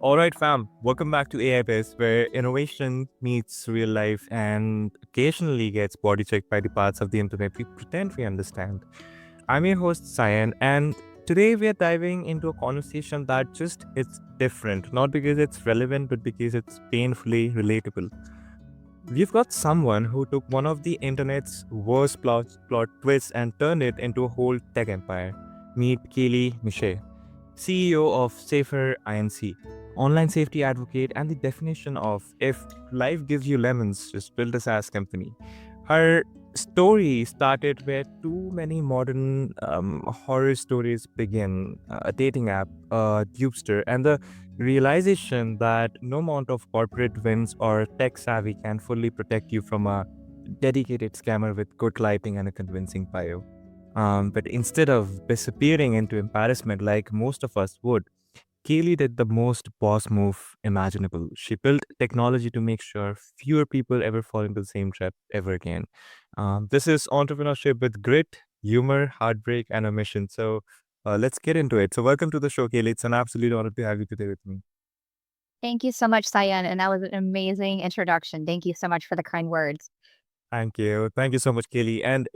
All right, fam. Welcome back to AIBiz, where innovation meets real life and occasionally gets body checked by the parts of the internet we pretend we understand. I'm your host, Sayan, and today we are diving into a conversation that just it's different, not because it's relevant, but because it's painfully relatable. We've got someone who took one of the internet's worst plot twists and turned it into a whole tech empire. Meet Kalie Nitzsche, CEO of SafeHer Inc, online safety advocate, and the definition of if life gives you lemons, just build a SaaS company. Her story started where too many modern horror stories begin: a dating app, a dupster, and the realization that no amount of corporate wins or tech savvy can fully protect you from a dedicated scammer with good lighting and a convincing bio. But instead of disappearing into embarrassment like most of us would, Kaylee did the most boss move imaginable. She built technology to make sure fewer people ever fall into the same trap ever again. This is entrepreneurship with grit, humor, heartbreak, and a mission. So let's get into it. So welcome to the show, Kaylee. It's an absolute honor to have you today with me. Thank you so much, Sayan, and that was an amazing introduction. Thank you so much for the kind words. Thank you. Thank you so much, Kelly. And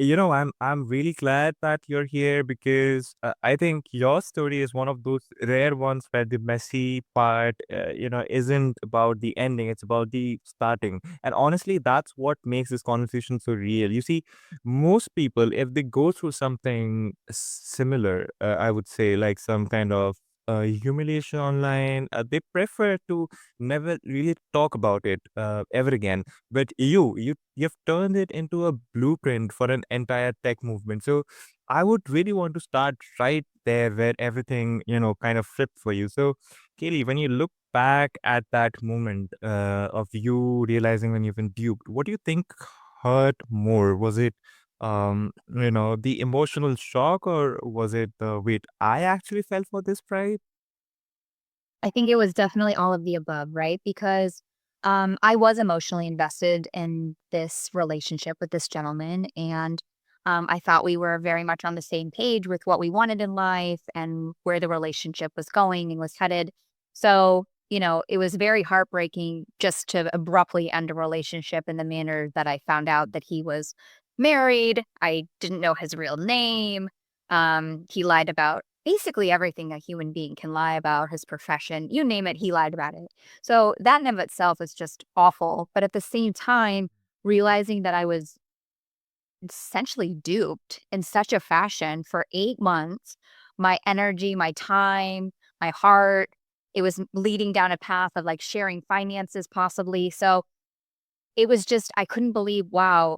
I'm really glad that you're here because I think your story is one of those rare ones where the messy part, isn't about the ending, it's about the starting. And honestly, that's what makes this conversation so real. You see, most people, if they go through something similar, I would say like some kind of humiliation online, they prefer to never really talk about it ever again. But you've turned it into a blueprint for an entire tech movement. So I would really want to start right there where everything, kind of flipped for you. So Kaylee, when you look back at that moment of you realizing when you've been duped, what do you think hurt more? Was it the emotional shock, or was it the wait, I actually fell for this pride? I think it was definitely all of the above, right? Because I was emotionally invested in this relationship with this gentleman, and I thought we were very much on the same page with what we wanted in life and where the relationship was going and was headed. So, it was very heartbreaking just to abruptly end a relationship in the manner that I found out that he was married. I didn't know his real name. He lied about basically everything a human being can lie about, his profession, you name it, he lied about it. So that in of itself is just awful. But at the same time, realizing that I was essentially duped in such a fashion for 8 months, my energy, my time, my heart, it was leading down a path of like sharing finances possibly. So it was just, I couldn't believe, wow,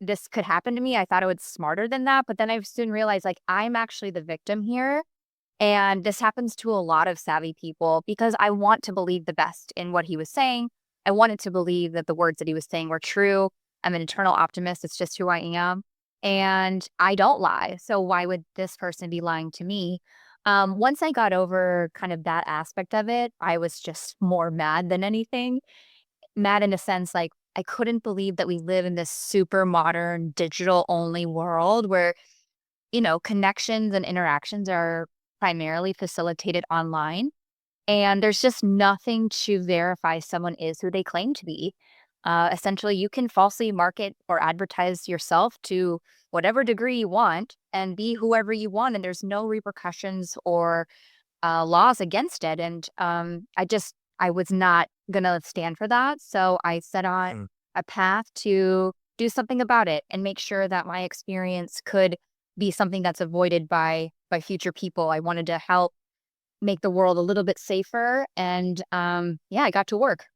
this could happen to me. I thought I was smarter than that. But then I soon realized like I'm actually the victim here. And this happens to a lot of savvy people because I want to believe the best in what he was saying. I wanted to believe that the words that he was saying were true. I'm an eternal optimist. It's just who I am. And I don't lie. So why would this person be lying to me? Once I got over kind of that aspect of it, I was just more mad than anything. Mad in a sense, like I couldn't believe that we live in this super modern digital only world where connections and interactions are primarily facilitated online. And there's just nothing to verify someone is who they claim to be. Essentially, you can falsely market or advertise yourself to whatever degree you want and be whoever you want. And there's no repercussions or laws against it. And I was not going to stand for that. So I set on Mm, a path to do something about it and make sure that my experience could be something that's avoided by future people. I wanted to help make the world a little bit safer, and yeah, I got to work.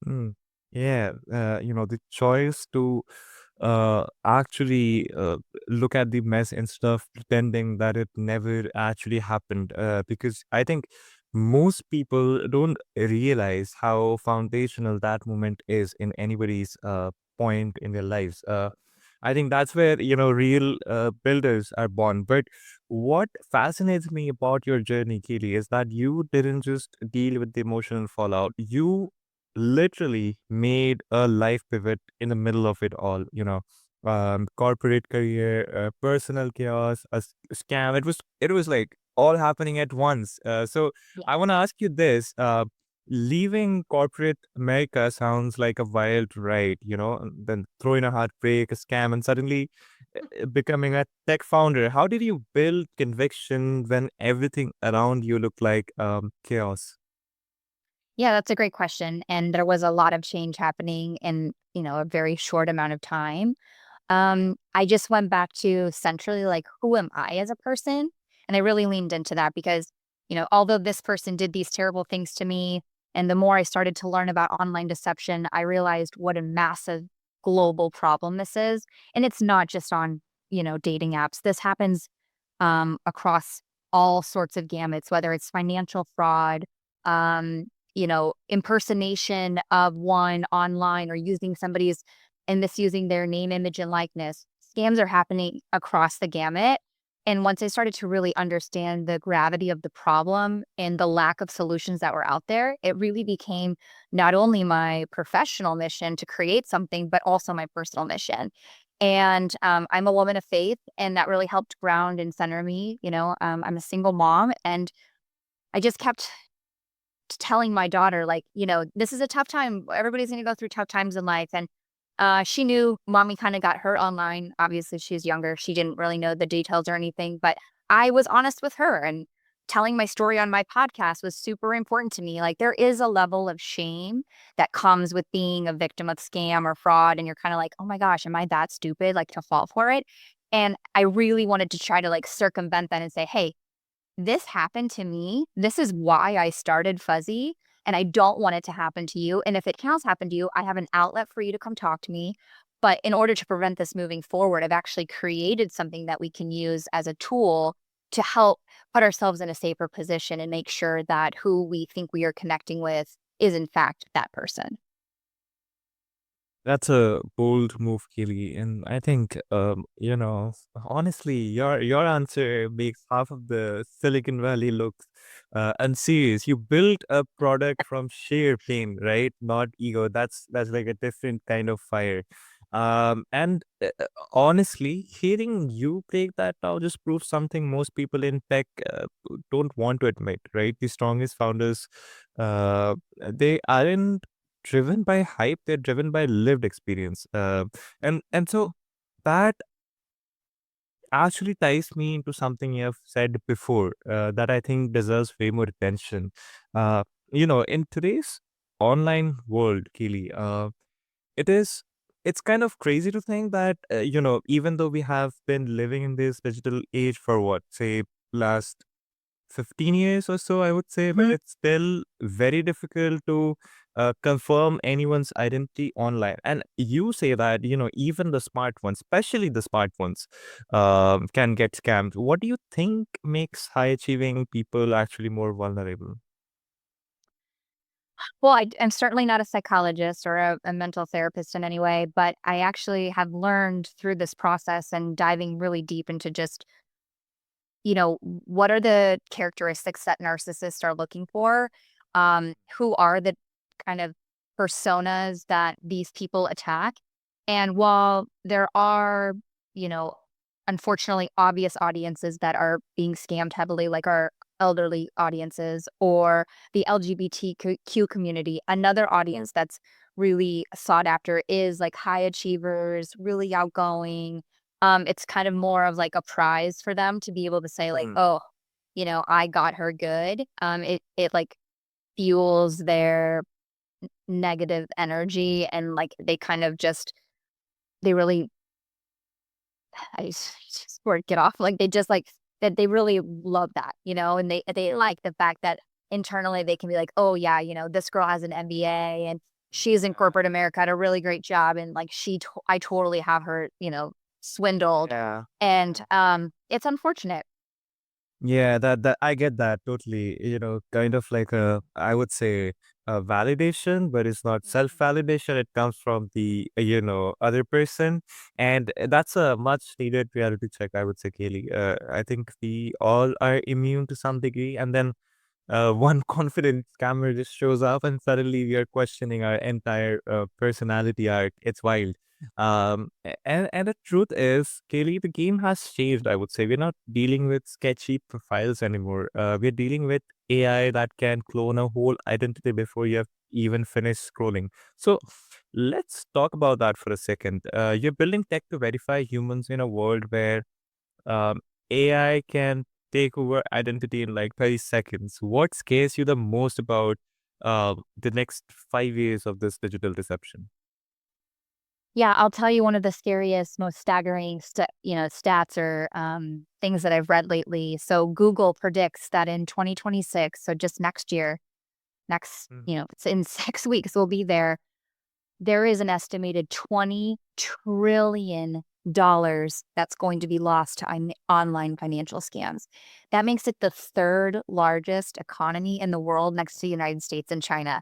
mm. Yeah, the choice to actually look at the mess instead of pretending that it never actually happened. Because I think most people don't realize how foundational that moment is in anybody's point in their lives. I think that's where, real builders are born. But what fascinates me about your journey, Keely, is that you didn't just deal with the emotional fallout. You literally made a life pivot in the middle of it all, corporate career, personal chaos, a scam. It was like all happening at once. So Yeah. I want to ask you this. Leaving corporate America sounds like a wild ride, and then throw in a heartbreak, a scam, and suddenly becoming a tech founder. How did you build conviction when everything around you looked like chaos? Yeah, that's a great question. And there was a lot of change happening in, a very short amount of time. I just went back to centrally, like, who am I as a person? And I really leaned into that because, although this person did these terrible things to me, and the more I started to learn about online deception, I realized what a massive global problem this is. And it's not just on, dating apps. This happens across all sorts of gamuts, whether it's financial fraud, um, impersonation of one online or using somebody's and misusing their name, image, and likeness. Scams are happening across the gamut. And once I started to really understand the gravity of the problem and the lack of solutions that were out there, it really became not only my professional mission to create something, but also my personal mission. And I'm a woman of faith, and that really helped ground and center me. I'm a single mom, and I just kept telling my daughter, like, this is a tough time. Everybody's going to go through tough times in life. And she knew mommy kind of got hurt online. Obviously, she's younger. She didn't really know the details or anything, but I was honest with her, and telling my story on my podcast was super important to me. Like, there is a level of shame that comes with being a victim of scam or fraud. And you're kind of like, oh my gosh, am I that stupid, like, to fall for it? And I really wanted to try to like circumvent that and say, hey, this happened to me. This is why I started Fuzzy, and I don't want it to happen to you. And if it has happened to you, I have an outlet for you to come talk to me. But in order to prevent this moving forward, I've actually created something that we can use as a tool to help put ourselves in a safer position and make sure that who we think we are connecting with is in fact that person. That's a bold move, Keely, and I think honestly, your answer makes half of the Silicon Valley look unserious. You built a product from sheer pain, right? Not ego. That's like a different kind of fire. And honestly, hearing you break that now just proves something most people in tech don't want to admit, right? The strongest founders, they aren't driven by hype, they're driven by lived experience. And so that actually ties me into something you've said before that I think deserves way more attention. In today's online world, Keely, it is it's kind of crazy to think that even though we have been living in this digital age for what, say, last 15 years or so, I would say, but it's still very difficult to confirm anyone's identity online. And you say that, even the smart ones, especially the smart ones, can get scammed. What do you think makes high achieving people actually more vulnerable? Well, I'm certainly not a psychologist or a mental therapist in any way, but I actually have learned through this process and diving really deep into just, what are the characteristics that narcissists are looking for? Who are the kind of personas that these people attack? And while there are, you know, unfortunately obvious audiences that are being scammed heavily, like our elderly audiences or the LGBTQ community, another audience that's really sought after is like high achievers, really outgoing. It's kind of more of like a prize for them to be able to say like, Mm. "Oh, I got her good." It like fuels their negative energy, and like they kind of just they really just word get off, like they just like that they really love that, and they like the fact that internally they can be like, "Oh yeah, this girl has an MBA and she's in corporate America at a really great job, and like I totally have her, swindled." Yeah. And it's unfortunate. Yeah, that I get that totally. Kind of like I would say a validation, but it's not self-validation. It comes from the other person, and that's a much needed reality check. I would say, Kaylee. I think we all are immune to some degree, and then one confident scammer just shows up, and suddenly we are questioning our entire personality arc. It's wild. And the truth is, Kaylee, the game has changed. I would say we're not dealing with sketchy profiles anymore. We're dealing with AI that can clone a whole identity before you have even finished scrolling. So let's talk about that for a second. You're building tech to verify humans in a world where um, AI can take over identity in like 30 seconds. What scares you the most about the next 5 years of this digital deception? Yeah, I'll tell you one of the scariest, most staggering, stats or things that I've read lately. So Google predicts that in 2026, so just next year, it's in 6 weeks, we'll be there. There is an estimated $20 trillion that's going to be lost to online financial scams. That makes it the third largest economy in the world next to the United States and China.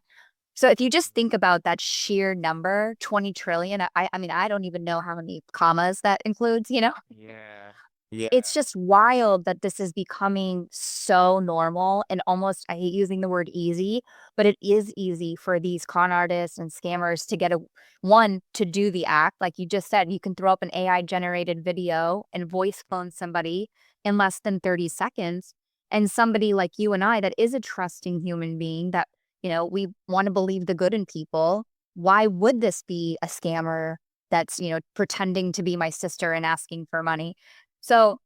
So if you just think about that sheer number, 20 trillion, I mean, I don't even know how many commas that includes. Yeah. It's Yeah. just wild that this is becoming so normal and almost, I hate using the word easy, but it is easy for these con artists and scammers to get to do the act. Like you just said, you can throw up an AI generated video and voice clone somebody in less than 30 seconds. And somebody like you and I, that is a trusting human being that, we want to believe the good in people. Why would this be a scammer that's, pretending to be my sister and asking for money? So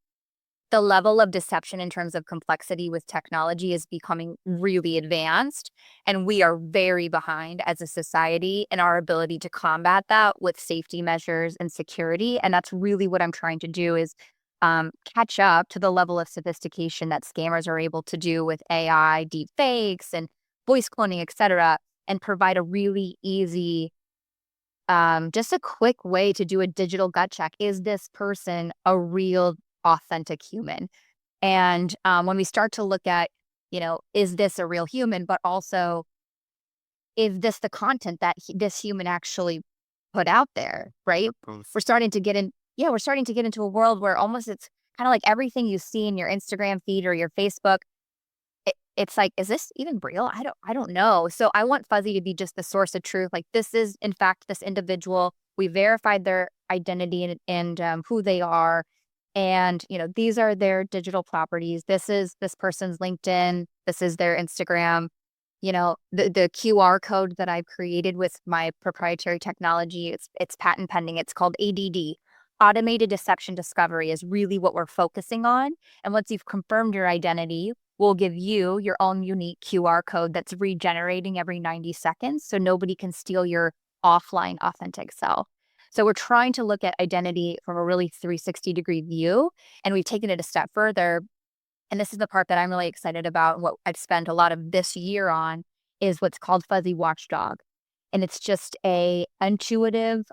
the level of deception in terms of complexity with technology is becoming really advanced, and we are very behind as a society in our ability to combat that with safety measures and security. And that's really what I'm trying to do is catch up to the level of sophistication that scammers are able to do with AI, deep fakes, and voice cloning, et cetera, and provide a really easy just a quick way to do a digital gut check. Is this person a real, authentic human? And when we start to look at, is this a real human? But also, is this the content that this human actually put out there? Right? Post. We're starting to get in. Yeah, we're starting to get into a world where almost it's kind of like everything you see in your Instagram feed or your Facebook. It's like, is this even real? I don't know. So I want Fuzzy to be just the source of truth. Like this is in fact this individual. We verified their identity and who they are. And these are their digital properties. This is this person's LinkedIn. This is their Instagram. The QR code that I've created with my proprietary technology, it's patent pending. It's called ADD. Automated deception discovery is really what we're focusing on. And once you've confirmed your identity, we'll give you your own unique QR code that's regenerating every 90 seconds so nobody can steal your offline authentic self. So we're trying to look at identity from a really 360-degree view, and we've taken it a step further. And this is the part that I'm really excited about and what I've spent a lot of this year on is what's called Fuzzy Watchdog. And it's just a intuitive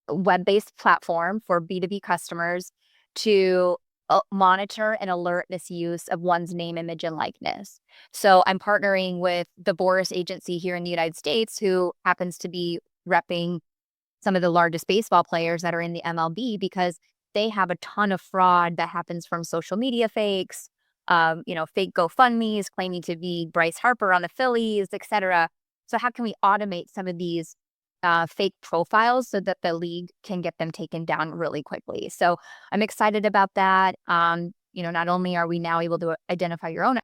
web-based platform for B2B customers to monitor and alert misuse of one's name, image, and likeness. So I'm partnering with the Boris Agency here in the United States, who happens to be repping some of the largest baseball players that are in the MLB because they have a ton of fraud that happens from social media fakes, fake GoFundMes claiming to be Bryce Harper on the Phillies, et cetera. So how can we automate some of these fake profiles so that the league can get them taken down really quickly? So I'm excited about that. Not only are we now able to identify your own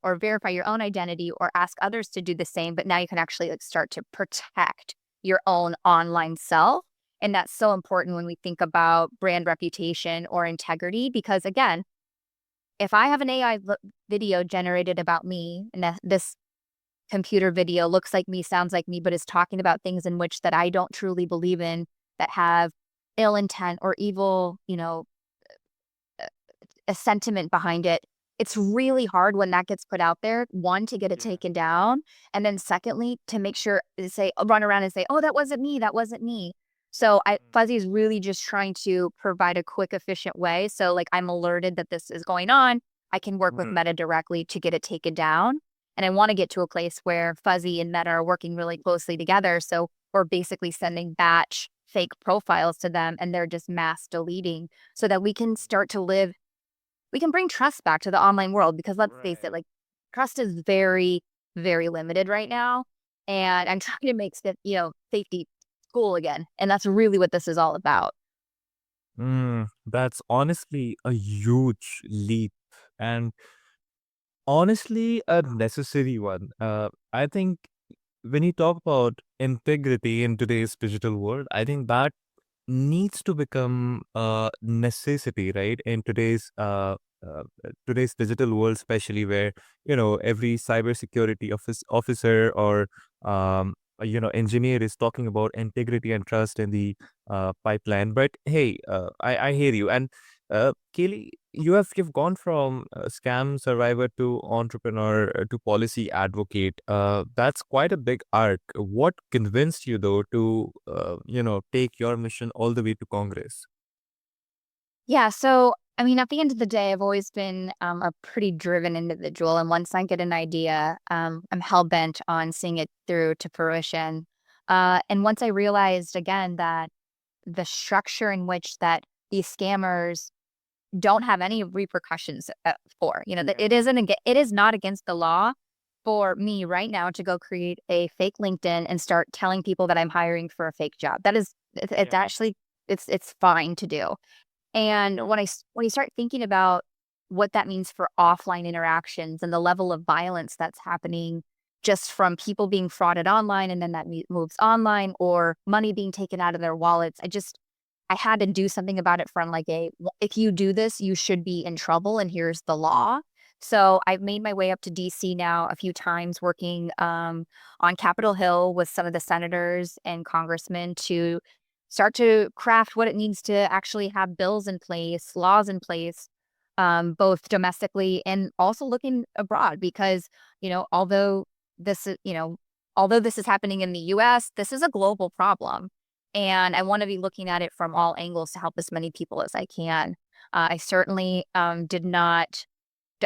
or verify your own identity or ask others to do the same, but now you can actually start to protect your own online self. And that's so important when we think about brand reputation or integrity, because again, if I have an AI video generated about me and this computer video looks like me, sounds like me, but is talking about things in which that I don't truly believe in, that have ill intent or evil, a sentiment behind it, it's really hard when that gets put out there, one, to get it taken down, and then secondly, to make sure to say, run around and say, oh, that wasn't me, that wasn't me. So Fuzzy is really just trying to provide a quick, efficient way. So like I'm alerted that this is going on. I can work with Mhm. Meta directly to get it taken down. And I want to get to a place where Fuzzy and Meta are working really closely together. So we're basically sending batch fake profiles to them and they're just mass deleting so that we can start to we can bring trust back to the online world, because let's face it, Right. like trust is very, very limited right now. And I'm trying to make safety school again. And that's really what this is all about. That's honestly a huge leap, and honestly a necessary one. I think when you talk about integrity in today's digital world, I think that needs to become a necessity, right? In today's digital world, especially where every cybersecurity officer or engineer is talking about integrity and trust in the pipeline. But hey, I hear you. And Kaylee, you've gone from scam survivor to entrepreneur to policy advocate. That's quite a big arc. What convinced you though to take your mission all the way to Congress? Yeah. So, I mean, at the end of the day, I've always been a pretty driven individual. And once I get an idea, I'm hell bent on seeing it through to fruition. And once I realized again that the structure in which that these scammers don't have any repercussions for, that it is not against the law for me right now to go create a fake LinkedIn and start telling people that I'm hiring for a fake job. It's Yeah. actually, it's fine to do. And when you start thinking about what that means for offline interactions and the level of violence that's happening just from people being frauded online and then that moves online or money being taken out of their wallets, I had to do something about it from like if you do this, you should be in trouble and here's the law. So I've made my way up to DC now a few times working on Capitol Hill with some of the senators and congressmen to start to craft what it needs to actually have bills in place, laws in place, both domestically and also looking abroad. Because you know, although this is you know, although this is happening in the U.S., this is a global problem, and I want to be looking at it from all angles to help as many people as I can. I certainly did not.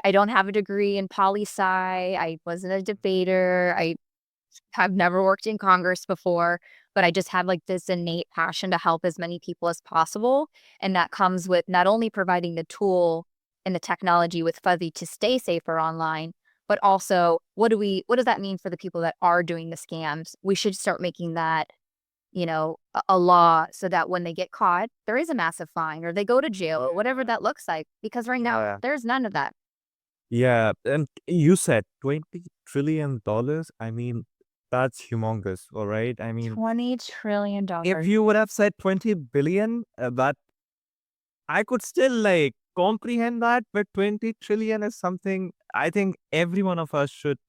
I don't have a degree in poli sci. I wasn't a debater. I've never worked in Congress before, but I just have like this innate passion to help as many people as possible. And that comes with not only providing the tool and the technology with Fuzzy to stay safer online, but also what does that mean for the people that are doing the scams? We should start making that, a law so that when they get caught, there is a massive fine or they go to jail or whatever that looks like. Because right now Yeah. there's none of that. Yeah, and you said $20 trillion. I mean, that's humongous, all right? I mean, if $20 trillion. you would have said 20 billion, that I could still like comprehend that, but 20 trillion is something I think every one of us should,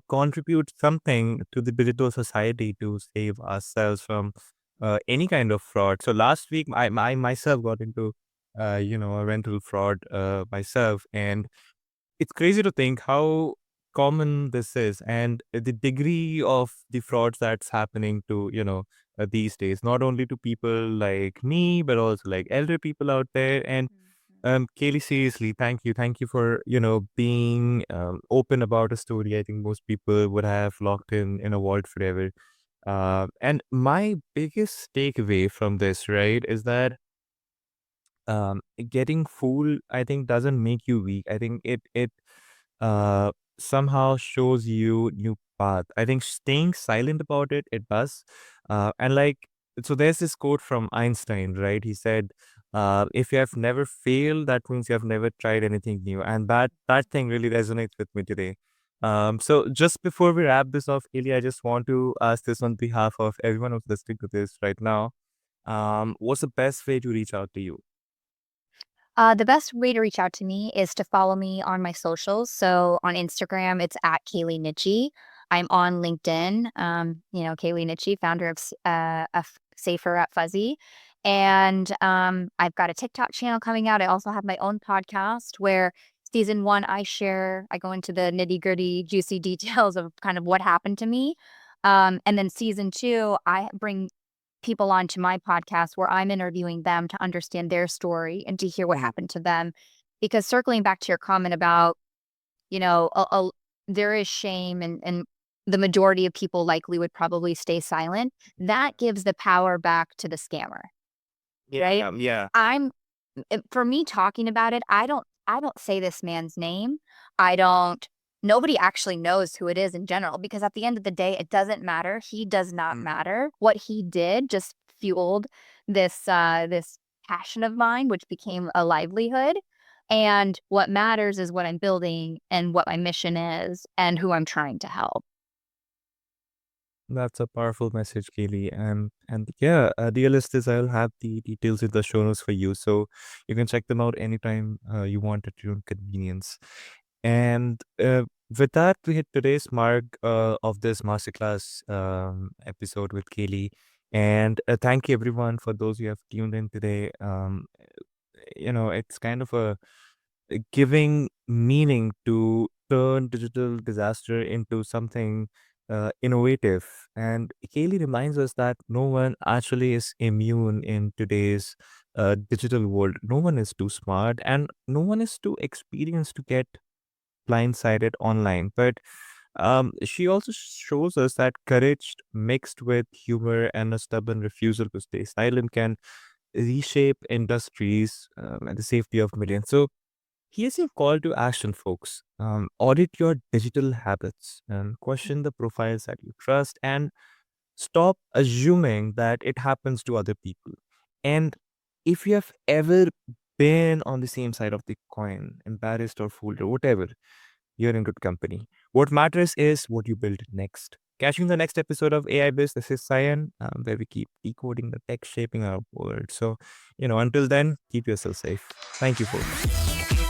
contribute something to the digital society to save ourselves from any kind of fraud. So last week, I myself got into, a rental fraud myself, and it's crazy to think how common this is and the degree of the frauds that's happening to, these days, not only to people like me, but also like elder people out there. And Kaylee, seriously, thank you. Thank you for, being open about a story I think most people would have locked in a vault forever. And my biggest takeaway from this, right, is that getting fooled, I think, doesn't make you weak. I think it uh somehow shows you new path. I think staying silent about it, it does. And like, so there's this quote from Einstein, right? He said, if you have never failed, that means you have never tried anything new. And that thing really resonates with me today. So just before we wrap this off, Ili, I just want to ask this on behalf of everyone who's listening to this right now. What's the best way to reach out to you? The best way to reach out to me is to follow me on my socials. So on Instagram, it's at Kalie Nitzsche. I'm on LinkedIn. Kalie Nitzsche, founder of SafeHer at Fuzzy. And I've got a TikTok channel coming out. I also have my own podcast where season one, I go into the nitty gritty, juicy details of kind of what happened to me. And then season two, I bring people onto my podcast where I'm interviewing them to understand their story and to hear what happened to them. Because circling back to your comment about, you know, there is shame and the majority of people likely would probably stay silent. That gives the power back to the scammer, right? Yeah. I'm for me talking about it, I don't say this man's name. I don't nobody actually knows who it is in general, because at the end of the day, it doesn't matter. He does not matter. What he did just fueled this passion of mine, which became a livelihood. And what matters is what I'm building and what my mission is and who I'm trying to help. That's a powerful message, Kaylee. And yeah, dear listeners, I'll have the details in the show notes for you, so you can check them out anytime you want at your own convenience. And with that, we hit today's mark of this masterclass episode with Kaylee. And thank you, everyone, for those who have tuned in today. It's kind of a giving meaning to turn digital disaster into something innovative. And Kaylee reminds us that no one actually is immune in today's digital world. No one is too smart and no one is too experienced to get blindsided online. But she also shows us that courage mixed with humor and a stubborn refusal to stay silent can reshape industries and the safety of millions. So here's your call to action, folks. Audit your digital habits and question the profiles that you trust and stop assuming that it happens to other people. And if you have ever been on the same side of the coin, embarrassed or fooled or whatever, you're in good company. What matters is what you build next. Catching the next episode of AI Biz. This is Sayan, where we keep decoding the tech shaping our world. So, until then, keep yourself safe. Thank you, folks.